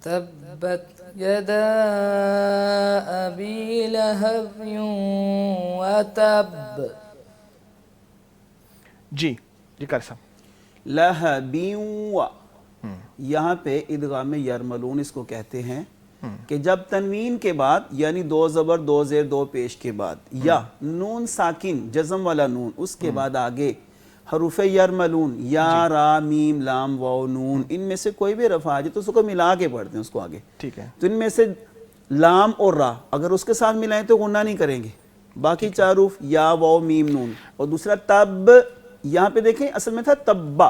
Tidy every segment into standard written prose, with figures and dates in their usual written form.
تبت يدا أبي لهب وتب. جی قاری صاحب. لہبیوا، یہاں پہ ادغام یرملون اس کو کہتے ہیں کہ جب تنوین کے بعد یعنی دو زبر دو زیر دو پیش کے بعد یا نون ساکن جزم والا نون اس کے بعد آگے حروف یرملون یا را میم لام واو نون ان میں سے کوئی بھی رفع آ جائے تو اس کو ملا کے پڑھتے ہیں اس کو آگے. ٹھیک ہے. تو ان میں سے لام اور را اگر اس کے ساتھ ملائیں تو غنہ نہیں کریں گے. باقی چار حروف یا واو میم نون. اور دوسرا تب، یہاں پہ دیکھیں اصل میں تھا تبا،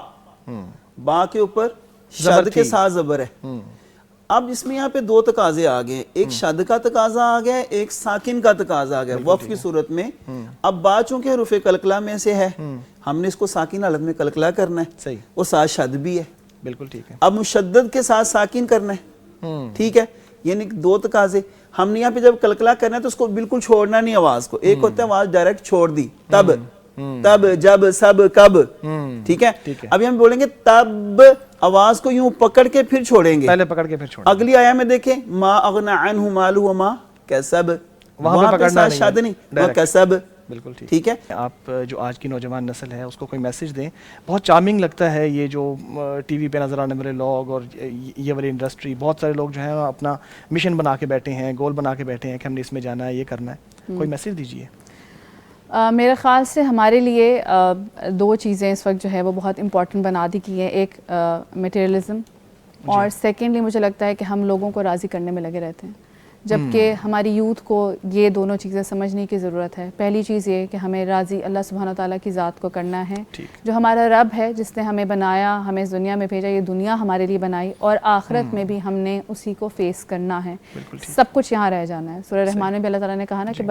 با کے اوپر شد کے ساتھ زبر ہے. اب اس میں یہاں پہ دو تقاضے آ گئے، ایک شد کا تقاضا آ گیا، ایک ساکن کا تقاضا آ گیا وقف کی صورت میں. اب با چونکہ حروف قلقلہ میں سے ہے ہم نے اس کو ساکن حالت میں قلقلہ کرنا ہے. صحیح. وہ ساتھ شد بھی ہے. بالکل ٹھیک ہے. اب مشدد کے ساتھ ساکن کرنا ہے. ٹھیک ہے. یعنی دو تقاضے ہم نے یہاں پہ جب قلقلہ کرنا ہے تو اس کو بالکل چھوڑنا نہیں آواز کو. ایک ہوتا ہے آواز ڈائریکٹ چھوڑ دی، تب تب جب سب کب. ٹھیک ہے. ابھی ہم بولیں گے تب آواز کو یوں پکڑ کے پھر چھوڑیں گے، پہلے پکڑ کے پھر چھوڑیں. اگلی آیا میں دیکھیں ما اغنى عنہ مالہ وما کسب، وہاں پہ پکڑنا نہیں شاد نہیں وکسب. بالکل ٹھیک. ٹھیک ہے. آپ جو آج کی نوجوان نسل ہے اس کو کوئی میسج دیں. بہت چارمنگ لگتا ہے یہ جو ٹی وی پہ نظر آنے والے لوگ اور یہ والی انڈسٹری. بہت سارے لوگ جو ہیں اپنا مشن بنا کے بیٹھے ہیں، گول بنا کے بیٹھے ہیں کہ ہم نے اس میں جانا ہے، یہ کرنا ہے. کوئی میسج دیجیے. میرے خیال سے ہمارے لیے دو چیزیں اس وقت جو ہے وہ بہت امپورٹنٹ بنا دی کی ہیں. ایک میٹیریلزم اور سیکنڈلی مجھے لگتا ہے کہ ہم لوگوں کو راضی کرنے میں لگے رہتے ہیں، جبکہ ہماری یوتھ کو یہ دونوں چیزیں سمجھنے کی ضرورت ہے. پہلی چیز یہ کہ ہمیں راضی اللہ سبحانہ تعالیٰ کی ذات کو کرنا ہے، جو ہمارا رب ہے جس نے ہمیں بنایا، ہمیں اس دنیا میں بھیجا، یہ دنیا ہمارے لیے بنائی اور آخرت میں بھی ہم نے اسی کو فیس کرنا ہے. سب کچھ یہاں رہ جانا ہے. سورہ رحمان میں بھی اللہ تعالیٰ نے کہا نا کہ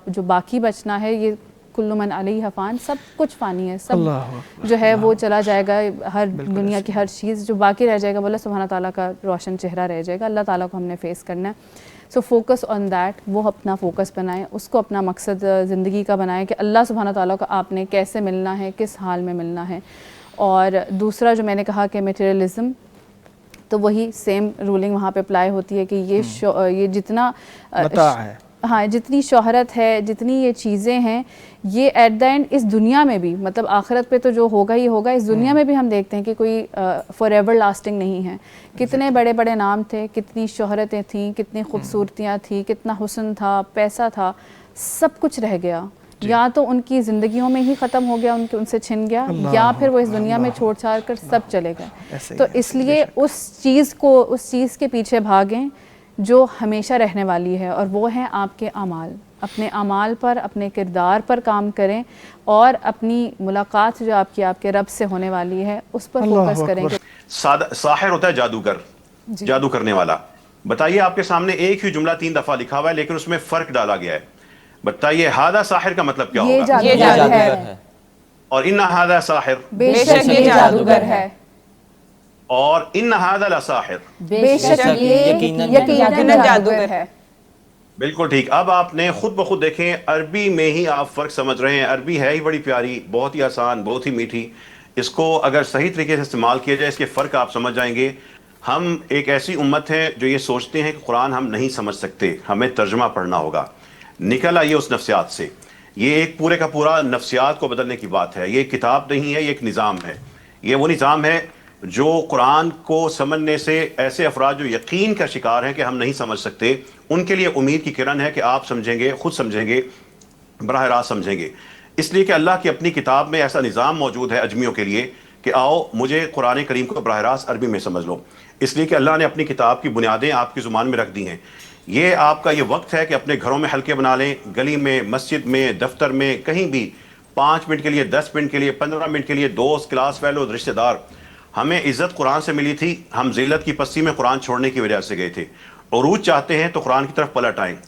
جو باقی بچنا ہے یہ کل من علیہ فان، سب کچھ فانی ہے، سب جو ہے وہ چلا جائے گا. ہر دنیا کی ہر چیز جو باقی رہ جائے گا وہ اللہ سبحانہ تعالیٰ کا روشن چہرہ رہ جائے گا. اللہ تعالیٰ کو ہم نے فیس کرنا ہے. سو فوکس آن دیٹ، وہ اپنا فوکس بنائیں، اس کو اپنا مقصد زندگی کا بنائیں کہ اللہ سبحانہ تعالیٰ کو آپ نے کیسے ملنا ہے، کس حال میں ملنا ہے. اور دوسرا جو میں نے کہا کہ میٹیریلزم، تو وہی سیم رولنگ وہاں پہ اپلائی ہوتی ہے کہ یہ جتنا ہاں جتنی شہرت ہے، جتنی یہ چیزیں ہیں، یہ ایٹ دا اینڈ اس دنیا میں بھی، مطلب آخرت پہ تو جو ہوگا ہی ہوگا، اس دنیا میں بھی ہم دیکھتے ہیں کہ کوئی فار ایور لاسٹنگ نہیں ہے. کتنے بڑے بڑے نام تھے، کتنی شہرتیں تھیں، کتنی خوبصورتیاں تھیں، کتنا حسن تھا، پیسہ تھا، سب کچھ رہ گیا. یا تو ان کی زندگیوں میں ہی ختم ہو گیا، ان سے چھن گیا، یا پھر وہ اس دنیا میں چھوڑ چھاڑ کر سب چلے گئے. تو اس لیے اس چیز کے پیچھے بھاگیں جو ہمیشہ رہنے والی ہے، اور وہ ہیں آپ کے اعمال. اپنے اعمال پر، اپنے کردار پر کام کریں اور اپنی ملاقات جو آپ کے رب سے ہونے والی ہے اس پر فوکس کریں. ساحر ہوتا ہے جادوگر، جادو کرنے والا. بتائیے آپ کے سامنے ایک ہی جملہ 3 دفعہ لکھا ہوا ہے لیکن اس میں فرق ڈالا گیا ہے. بتائیے ہادہ ساحر کا مطلب کیا ہوگا؟ یہ جادوگر ہے. اور ان ہادہ ساحر، بے شک یہ جادوگر ہے. اور ان ہادہ لساحر، بے شک یہ یقیناً جادوگر ہے. بالکل ٹھیک. اب آپ نے خود بخود دیکھیں عربی میں ہی آپ فرق سمجھ رہے ہیں. عربی ہے ہی بڑی پیاری، بہت ہی آسان، بہت ہی میٹھی. اس کو اگر صحیح طریقے سے استعمال کیا جائے اس کے فرق آپ سمجھ جائیں گے. ہم ایک ایسی امت ہے جو یہ سوچتے ہیں کہ قرآن ہم نہیں سمجھ سکتے، ہمیں ترجمہ پڑھنا ہوگا. نکل آئیے اس نفسیات سے. یہ ایک پورے کا پورا نفسیات کو بدلنے کی بات ہے. یہ ایک کتاب نہیں ہے، یہ ایک نظام ہے. یہ وہ نظام ہے جو قرآن کو سمجھنے سے ایسے افراد جو یقین کا شکار ہیں کہ ہم نہیں سمجھ سکتے، ان کے لیے امید کی کرن ہے کہ آپ سمجھیں گے، خود سمجھیں گے، براہ راست سمجھیں گے. اس لیے کہ اللہ کی اپنی کتاب میں ایسا نظام موجود ہے اجمیوں کے لیے کہ آؤ مجھے قرآن کریم کو براہ راست عربی میں سمجھ لو. اس لیے کہ اللہ نے اپنی کتاب کی بنیادیں آپ کی زبان میں رکھ دی ہیں. یہ آپ کا یہ وقت ہے کہ اپنے گھروں میں حلقے بنا لیں، گلی میں، مسجد میں، دفتر میں، کہیں بھی 5 منٹ کے لیے، 10 منٹ کے لیے، 15 منٹ کے لیے، دوست، کلاس فیلو، رشتہ دار. ہمیں عزت قرآن سے ملی تھی، ہم ذلت کی پستی میں قرآن چھوڑنے کی وجہ سے گئے تھے. عروج چاہتے ہیں تو قرآن کی طرف پلٹ آئیں.